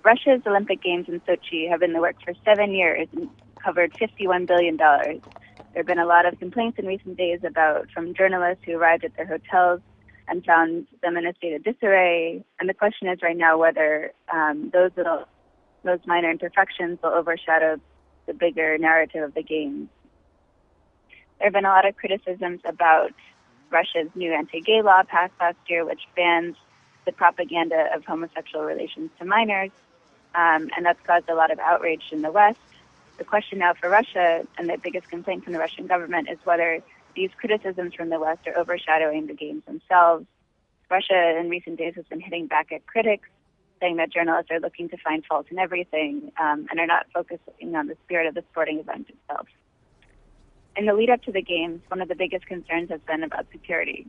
Russia's Olympic Games in Sochi have been in the works for 7 years and covered $51 billion. There have been a lot of complaints in recent days from journalists who arrived at their hotels and found them in a state of disarray. And the question is right now whether those minor imperfections will overshadow the bigger narrative of the Games. There have been a lot of criticisms about Russia's new anti-gay law passed last year, which bans the propaganda of homosexual relations to minors, and that's caused a lot of outrage in the West. The question now for Russia, and the biggest complaint from the Russian government, is whether these criticisms from the West are overshadowing the Games themselves. Russia in recent days has been hitting back at critics, saying that journalists are looking to find fault in everything and are not focusing on the spirit of the sporting event itself. In the lead up to the Games, one of the biggest concerns has been about security.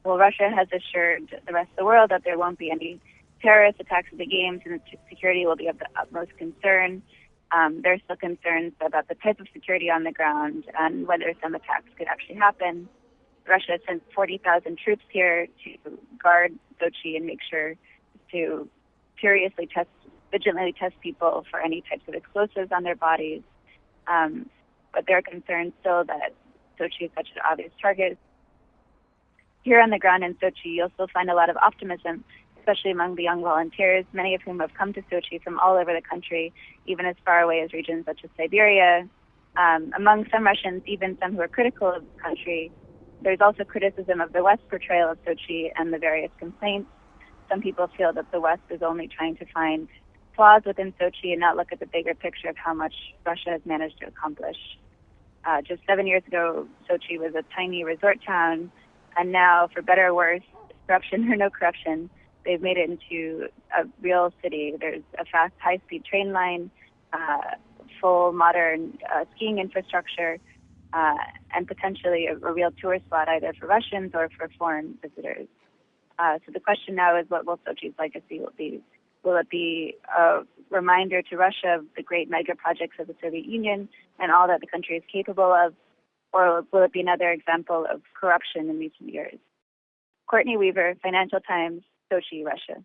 Well, Russia has assured the rest of the world that there won't be any terrorist attacks at the Games and security will be of the utmost concern. There are still concerns about the type of security on the ground and whether some attacks could actually happen. Russia sent 40,000 troops here to guard Sochi and make sure to vigilantly test people for any types of explosives on their bodies. But there are concerns still that Sochi is such an obvious target. Here on the ground in Sochi, you'll still find a lot of optimism, especially among the young volunteers, many of whom have come to Sochi from all over the country, even as far away as regions such as Siberia. Among some Russians, even some who are critical of the country, there's also criticism of the West's portrayal of Sochi and the various complaints. Some people feel that the West is only trying to find flaws within Sochi and not look at the bigger picture of how much Russia has managed to accomplish. Just 7 years ago, Sochi was a tiny resort town, and now, for better or worse, corruption or no corruption, they've made it into a real city. There's a fast, high-speed train line, full modern skiing infrastructure, and potentially a real tourist spot either for Russians or for foreign visitors. So the question now is, what will Sochi's legacy be? Will it be a reminder to Russia of the great mega projects of the Soviet Union and all that the country is capable of, or will it be another example of corruption in recent years? Courtney Weaver, Financial Times, Sochi, Russia.